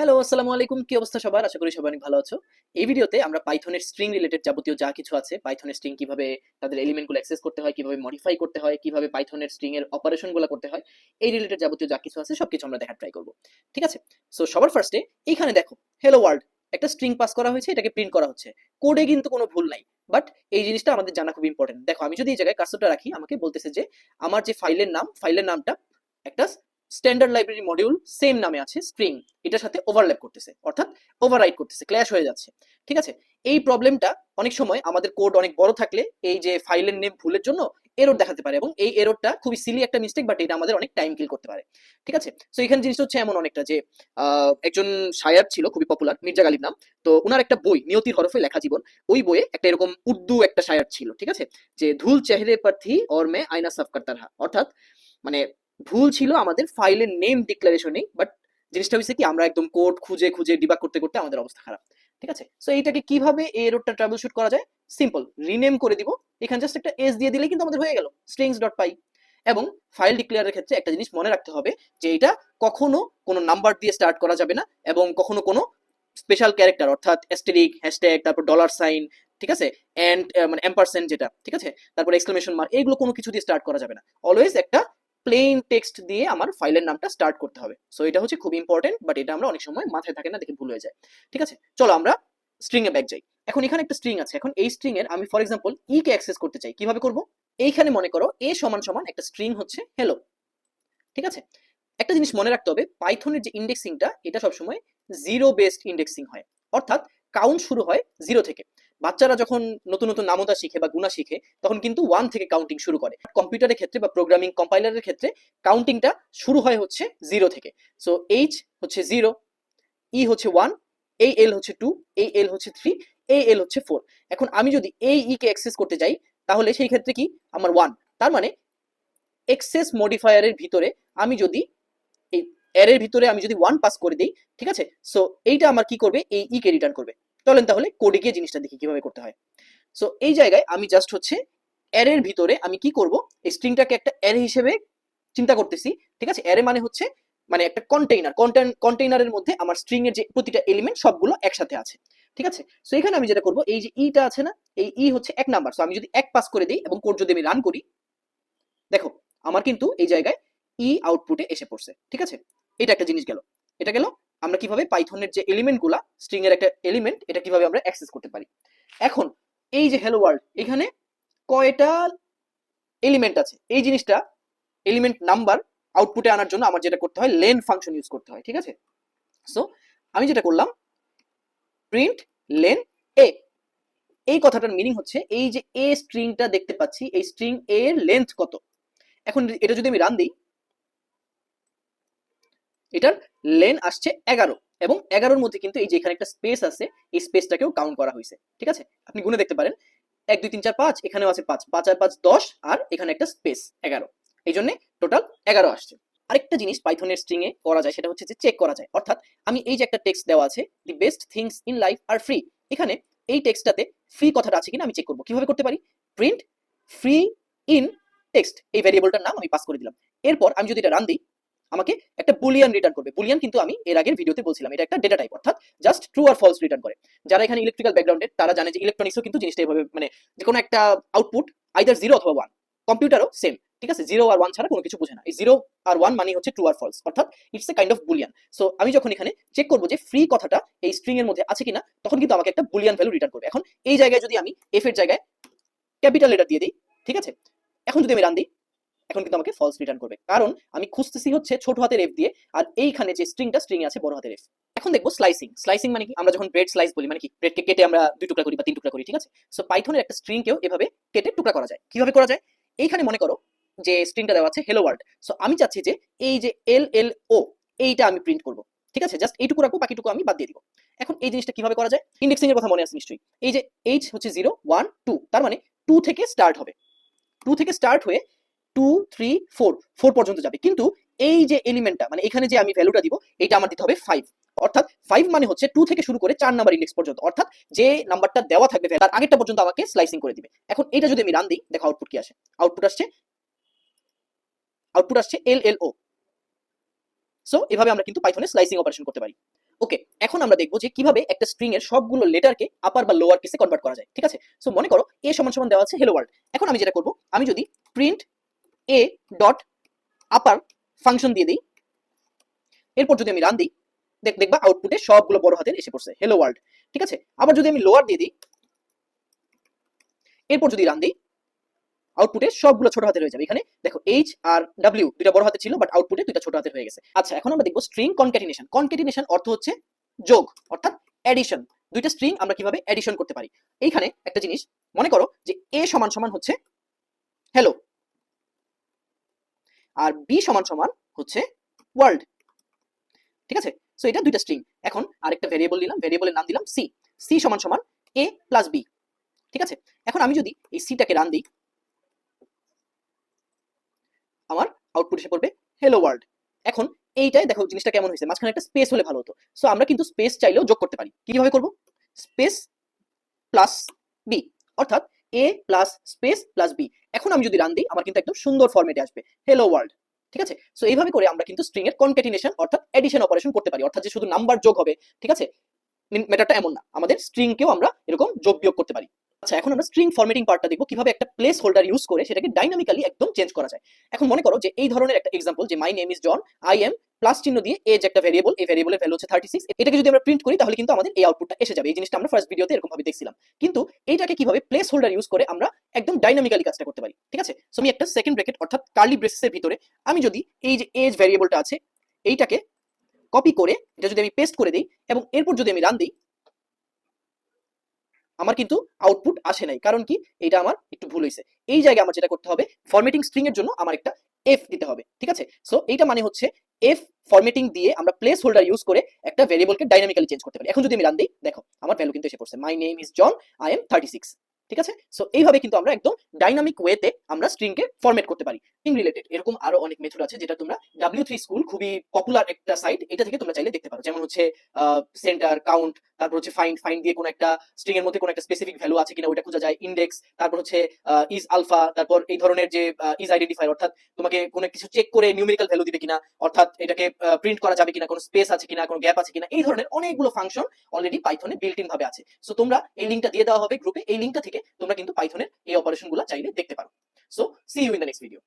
Hello, আসসালামু আলাইকুম। কি অবস্থা সবার? আশা করি সবাই অনেক ভালো আছো। এই ভিডিওতে আমরা পাইথনের স্ট্রিং রিলেটেড যাবতীয় যা কিছু আছে, পাইথনের স্ট্রিং কিভাবে তাদের এলিমেন্ট গুলো অ্যাক্সেস করতে হয়, কিভাবে মডিফাই করতে হয়, কিভাবে পাইথনের স্ট্রিং এর অপারেশন গুলো করতে হয়, এই রিলেটেড যাবতীয় যা কিছু আছে সবকিছু আমরা দেখার ট্রাই করব। ঠিক আছে? সো সবার ফার্স্টে এইখানে দেখো, হ্যালো ওয়ার্ল্ড একটা স্ট্রিং পাস করা হয়েছে, এটাকে প্রিন্ট করা হচ্ছে। কোডে কিন্তু কোনো ভুল নাই। বাট এই জিনিসটা আমাদের জানা খুব ইম্পর্টেন্ট। দেখো, আমি যদি এই জায়গায় কার্সরটা রাখি, আমাকে বলতেছে যে আমার যে ফাইলের নামটা একটা স্ট্যান্ডার্ড লাইব্রেরি মডিউল সেম নামে আছে স্ট্রিং, এটার সাথে ওভারল্যাপ করতেছে, অর্থাৎ ওভাররাইট করতেছে, ক্ল্যাশ হয়ে যাচ্ছে। ঠিক আছে? এই প্রবলেমটা অনেক সময় আমাদের কোড অনেক বড় থাকলে এই যে ফাইলের নেম ভুলের জন্য এরর দেখাতে পারে, এবং এই এররটা খুবই সিলি একটা মিস্টেক, বাট এটা আমাদের অনেক টাইম কিল করতে পারে। ঠিক আছে? সো এখানে জিনিসটা হচ্ছে এমন অনেকটা যে একজন শায়ার ছিল খুবই পপুলার, মির্জা গালিব নাম। তো ওনার একটা বই নিয়তির হরফে লেখা জীবন, ওই বইয়ে একটা এরকম উর্দু একটা শায়ার ছিল। ঠিক আছে? যে ধুল চেহারে পর থি और मैं आईना साफ करता रहा, অর্থাৎ মানে ভুল ছিল আমাদের ফাইলের নেম ডিক্লারেশনে, বাট জিনিসটা হচ্ছে কি আমরা একদম কোড খুঁজে খুঁজে ডিবাগ করতে করতে আমাদের অবস্থা খারাপ। ঠিক আছে? সো এইটাকে কিভাবে এই এররটা ট্রাবল শুট করা যায়? সিম্পল, রিনেম করে দিব। এখানে জাস্ট একটা এস দিয়ে দিলেই কিন্তু আমাদের হয়ে গেল স্ট্রিংস ডট পাই। এবং ফাইল ডিক্লেয়ারের ক্ষেত্রে একটা জিনিস মনে রাখতে হবে, যে এটা কখনো কোনো নাম্বার দিয়ে স্টার্ট করা যাবে না, এবং কখনো কোনো স্পেশাল ক্যারেক্টার অর্থাৎ অ্যাস্টেরিক, হ্যাশট্যাগ, তারপর ডলার সাইন, ঠিক আছে, এন্ড মানে এম্পারসেন্ট যেটা, ঠিক আছে, তারপর এক্সক্লেমেশন মার্ক, এগুলো কোনো কিছু দিয়ে স্টার্ট করা যাবে না। অলওয়েজ একটা প্লেন টেক্সট দিয়ে আমার ফাইলের নামটা স্টার্ট করতে হবে। সো এটা হচ্ছে খুব ইম্পর্টেন্ট, বাট এটা আমরা অনেক সময় মাথায় থাকে না, দেখে ভুল হয়ে যায়। ঠিক আছে? চলো আমরা স্ট্রিং এ ব্যাক যাই। এখন এখানে একটা স্ট্রিং আছে, এখন এই স্ট্রিং এর আমি for example E K access করতে চাই, কিভাবে করব? এইখানে মনে করো এ সমান সমান একটা স্ট্রিং হচ্ছে হ্যালো। ঠিক আছে? একটা জিনিস মনে রাখতে হবে, পাইথনের যে ইন্ডেক্সিংটা এটা সবসময় জিরো বেসড ইন্ডেক্সিং হয়, অর্থাৎ কাউন্ট শুরু হয় জিরো থেকে। বাচ্চারা যখন নতুন নতুন নামতা শিখে বা গুণা শিখে, তখন কিন্তু ওয়ান থেকে কাউন্টিং শুরু করে। কম্পিউটারের ক্ষেত্রে বা প্রোগ্রামিং কম্পাইলারের ক্ষেত্রে কাউন্টিংটা শুরু হয় হচ্ছে জিরো থেকে। সো এইচ হচ্ছে জিরো, ই হচ্ছে ওয়ান, এই এল হচ্ছে টু, এই এল হচ্ছে থ্রি, এই এল হচ্ছে ফোর। এখন আমি যদি এই ই কে অ্যাক্সেস করতে যাই, তাহলে সেই ক্ষেত্রে কি আমার ওয়ান, তার মানে এক্সেস মডিফায়ারের ভিতরে আমি যদি এই অ্যারের ভিতরে আমি যদি ওয়ান পাস করে দিই, ঠিক আছে, সো এইটা আমার কি করবে, এই ই কে রিটার্ন করবে। চলেন তাহলে কোডে গিয়ে জিনিসটা দেখি কিভাবে করতে হয়। সো এই জায়গায় আমি জাস্ট হচ্ছে অ্যারের ভিতরে আমি কি করব, এই স্ট্রিংটাকে একটা অ্যারে হিসেবে চিন্তা করতেছি। ঠিক আছে? অ্যারে মানে হচ্ছে মানে একটা কন্টেইনার, কন্টেইনারের মধ্যে আমার স্ট্রিং এর যে প্রতিটা এলিমেন্ট সবগুলো একসাথে আছে। ঠিক আছে? সো এখানে আমি যেটা করব, এই যে ইটা আছে না, এই ই হচ্ছে এক নাম্বার। সো আমি যদি এক পাস করে দিই এবং কোড যদি আমি রান করি, দেখো আমার কিন্তু এই জায়গায় ই আউটপুটে এসে পড়ছে। ঠিক আছে? এটা একটা জিনিস গেল। এটা গেল আমরা কিভাবে পাইথনের যে এলিমেন্টগুলা, স্ট্রিং এর একটা এলিমেন্ট, এটা কিভাবে আমরা অ্যাক্সেস করতে পারি। এখন এই যে হ্যালো ওয়ার্ল্ড, এখানে কয়টা এলিমেন্ট আছে এই জিনিসটা, এলিমেন্ট নাম্বার আউটপুটে আনার জন্য আমার যেটা করতে হয়, লেন ফাংশন ইউজ করতে হয়। ঠিক আছে? সো আমি যেটা করলাম, প্রিন্ট লেন এ। এই কথাটার মিনিং হচ্ছে এই যে এ স্ট্রিংটা দেখতে পাচ্ছি, এই স্ট্রিং এর লেন্থ কত। এখন এটা যদি আমি রান দিই, এটার লেন আসছে 11, এবং 11-র মধ্যে কিন্তু এই যে এখানে একটা স্পেস আছে, এই স্পেসটাকেও কাউন্ট করা হয়েছে। ঠিক আছে? আপনি গুনে দেখতে পারেন, 1 2 3 4 5, এখানেও আছে 5, 5 আর 5 10, আর এখানে একটা স্পেস 11, এই জন্য টোটাল 11 আসছে। আরেকটা জিনিস পাইথনের স্ট্রিং এ করা যায়, সেটা হচ্ছে যে চেক করা যায়। অর্থাৎ আমি এই যে একটা টেক্সট দেওয়া আছে, the best things in life are free, এখানে এই টেক্সটটাতে ফ্রি কথাটা আছে কিনা আমি চেক করব। কিভাবে করতে পারি? প্রিন্ট ফ্রি ইন টেক্সট, এই ভ্যারিয়েবলটার নাম আমি পাস করে দিলাম। এরপর আমি যদি এটা রান দিই, আমাকে একটা বুলিয়ান রিটার্ন করবে। বুলিয়ান কিন্তু আমি এর আগের ভিডিওতে বলছিলাম, এটা একটা ডেটা টাইপ, অর্থাৎ জাস্ট ট্রু আর ফলস রিটার্ন করে। যারা এখানে ইলেকট্রিক্যাল ব্যাকগ্রাউন্ডের তারা জানে যে ইলেকট্রনিক্সও কিন্তু জিনিসটা এভাবে, মানে যে কোনো একটা আউটপুট আইদার জিরো অথবা ওয়ান, কম্পিউটারও সেম। ঠিক আছে? জিরো আর ওয়ান ছাড়া কোনো কিছু বোঝে না। এই জিরো আর ওয়ান মানে হচ্ছে ট্রু আর ফলস, অর্থাৎ it's a kind of Boolean. So আমি যখন এখানে চেক করবো যে ফ্রি কথাটা এই স্ট্রিং এর মধ্যে আছে কিনা, তখন কিন্তু আমাকে একটা বুলিয়ান ভ্যালু রিটার্ন করবে। এখন এই জায়গায় যদি আমি এফ এর জায়গায় ক্যাপিটাল লেটার দিয়ে দিই, ঠিক আছে, এখন যদি আমি রান দিই, এখন কিন্তু আমাকে ফলস রিটার্ন করবে, কারণ আমি খুঁজতেছি হচ্ছে ছোট হাতের এফ দিয়ে, আর এইখানে যে স্ট্রিং এ আছে বড় হাতের এফ। এখন দেখবো স্লাইসিং। স্লাইসিং মানে কি? আমরা যখন ব্রেড স্লাইস বলি, মানে কি ব্রেডকে কেটে আমরা দুই টুকরা করি বা তিন টুকরা করি। ঠিক আছে? সো পাইথনের একটা স্ট্রিং কেও এভাবে কেটে টুকরা করা যায়। কিভাবে করা যায়? এইখানে মনে করো যে স্ট্রিংটা দেওয়া আছে হ্যালো ওয়ার্ল্ড। সো আমি চাচ্ছি যে এই যে এল এল ও, এইটা আমি প্রিন্ট করব। ঠিক আছে? জাস্ট এইটুকু রাখবো, বাকিটুকু আমি বাদ দিয়ে দিব। এখন এই জিনিসটা কিভাবে করা যায়? ইন্ডেক্সিং এর কথা মনে আছে নিশ্চয়ই। এই যে এইচ হচ্ছে 0 1 2, তার মানে 2 থেকে স্টার্ট হবে, 2 থেকে স্টার্ট হয়ে 2 3 4 4 পর্যন্ত যাবে। কিন্তু এই যে এলিমেন্টটা, মানে এখানে যে আমি ভ্যালুটা দিব, এটা আমার দিতে হবে 5। অর্থাৎ 5 মানে হচ্ছে 2 থেকে শুরু করে 4 নাম্বার ইন্ডেক্স পর্যন্ত, অর্থাৎ যে নাম্বারটা দেওয়া থাকবে তার আগেরটা পর্যন্ত আমাকে স্লাইসিং করে দিবে। এখন এটা যদি আমি রান দিই, দেখো আউটপুট কি আসে। আউটপুট আসছে এল এল ও। সো এভাবে আমরা কিন্তু পাইথনে স্লাইসিং অপারেশন করতে পারি। ওকে, এখন আমরা দেখবো যে কিভাবে একটা স্ট্রিং এর সবগুলো লেটারকে আপার বা লোয়ার কেসে কনভার্ট করা যায়। ঠিক আছে, সো মনে করো এ সমান সমান দেওয়া আছে হ্যালো ওয়ার্ল্ড। এখন আমি যেটা করব, আমি যদি print A dot upper function দিয়ে দিই, এরপর যদি আমি রান দিই, দেখবা আউটপুটে সবগুলো বড় হাতের এসে পড়ছে হ্যালো ওয়ার্ল্ড। ঠিক আছে, আবার যদি আমি লোয়ার দিয়ে দিই, এরপর যদি রান দিই, আউটপুটে সবগুলো ছোট হাতের হয়ে যাবে। এখানে দেখো এইচ আর ডাব্লিউ দুইটা বড় হাতে ছিল, বাট আউটপুটে দুইটা ছোট হাতের হয়ে গেছে। আচ্ছা, এখন আমরা দেখবো স্ট্রিং কনক্যাটিনেশন। কনক্যাটিনেশন অর্থ হচ্ছে যোগ, অর্থাৎ এডিশন। দুইটা স্ট্রিং আমরা কিভাবে এডিশন করতে পারি। এইখানে একটা জিনিস মনে করো যে এ সমান সমান হচ্ছে হ্যালো, আর বি সমান সমান হচ্ছে ওয়ার্ল্ড। ঠিক আছে, সো এটা দুইটা স্ট্রিং। এখন আরেকটা ভেরিয়েবল নিলাম, ভেরিয়েবলের নাম দিলাম সি। সি সমান সমান এ প্লাস বি। ঠিক আছে, এখন আমি যদি এই সিটাকে রান দিই, আমার আউটপুট এসে পড়বে হ্যালো ওয়ার্ল্ড। এখন এইটাই দেখো জিনিসটা কেমন হয়েছে, মাঝখানে একটা স্পেস হলে ভালো হতো। সো আমরা কিন্তু স্পেস চাইলেও যোগ করতে পারি। কিভাবে করব, স্পেস প্লাস বি, অর্থাৎ এ প্লাস স্পেস প্লাস বি। এখন আমি যদি রান দিই, আমার কিন্তু একদম সুন্দর ফরম্যাটে আসবে হ্যালো ওয়ার্ল্ড। ঠিক আছে, সো এইভাবে করে আমরা কিন্তু স্ট্রিং এর কনক্যাটিনেশন অর্থাৎ এডিশন অপারেশন করতে পারি, অর্থাৎ যে শুধু নাম্বার যোগ হবে। ঠিক আছে, মেটারটা এমন না, আমাদের স্ট্রিং কেও আমরা এরকম যোগ বিয়োগ করতে পারি। আচ্ছা, এখন আমরা স্ট্রিং ফরম্যাটিং পার্টটা দেখবো, কিভাবে একটা প্লেস হোল্ডার ইউজ করে সেটাকে ডাইনামিক্যালি একদম চেঞ্জ করা যায়। এখন মনে করো যে এই ধরনের একটা এক্সাম্পল, যে my name is John, I am plus চিহ্ন দিয়ে এজ একটা ভেরিয়েবল, এই ভেরিয়েবলের ভ্যালু হচ্ছে 36। এটাকে যদি আমরা প্রিন্ট করি তাহলে কিন্তু আমাদের এই আউটপুটটা এসে যাবে। এই জিনিসটা আমরা ফার্স্ট ভিডিওতে এরকম ভাবে দেখছিলাম। কিন্তু এইটাকে কিভাবে প্লেস হোল্ডার ইউজ করে আমরা একদম ডাইনামিক্যালি কাজটা করতে পারি। ঠিক আছে, সো আমি একটা সেকেন্ড ব্র্যাকেট অর্থাৎ কার্লি ব্রেসেসের ভিতরে আমি যদি এই যে এজ ভেরিয়েবলটা আছে এইটাকে কপি করে এটা যদি আমি পেস্ট করে দিই, এবং এরপর যদি আমি রান দিই, আমার কিন্তু আউটপুট আসে নাই। কারণ কি, এটা আমার একটু ভুল হয়েছে। এই জায়গায় আমার যেটা করতে হবে, ফরম্যাটিং স্ট্রিং এর জন্য আমার একটা এফ দিতে হবে। ঠিক আছে, সো এইটা মানে হচ্ছে এফ ফরম্যাটিং দিয়ে আমরা প্লেস হোল্ডার ইউজ করে একটা ভেরিয়েবলকে ডাইনামিক্যালি চেঞ্জ করতে পারি। এখন যদি আমি রান দিই, দেখো আমার ভ্যালু কিন্তু এসে পড়ছে, my name is John, I am 36। ঠিক আছে, সো এইভাবে কিন্তু আমরা একদম ডাইনামিক ওয়েতে আমরা স্ট্রিংকে ফরম্যাট করতে পারি। স্ট্রিং রিলেটেড এরকম আরো অনেক মেথড আছে, যেটা তোমরা W3 স্কুল, খুবই পপুলার একটা সাইট, এটা থেকে তোমরা চাইলে দেখতে পারো। যেমন হচ্ছে সেন্টার, কাউন্ট, তারপর হচ্ছে ফাইন্ড। ফাইন্ড দিয়ে কোনো একটা স্ট্রিং এর মধ্যে কোনো একটা স্পেসিফিক ভ্যালু আছে কিনা ওটা খোঁজা যায়। ইন্ডেক্স, তারপর হচ্ছে ইজ আলফা, তারপর এই ধরনের যে ইজ আইডেন্টিফায়ার, অর্থাৎ তোমাকে কোনো কিছু চেক করে নিউমেরিক্যাল ভ্যালু দিবে কিনা, অর্থাৎ এটাকে প্রিন্ট করা যাবে কিনা, কোনো স্পেস আছে কিনা, কোনো গ্যাপ আছে কিনা, এই ধরনের অনেকগুলো ফাংশন অলরেডি পাইথনে বিল্ট ইন ভাবে আছে। সো তোমরা এই লিঙ্কটা দিয়ে দেওয়া হবে গ্রুপে, এই লিঙ্কটা থেকে তোমরা কিন্তু পাইথনের এই অপারেশনগুলো চাইলে দেখতে পারো। So see you in the next video.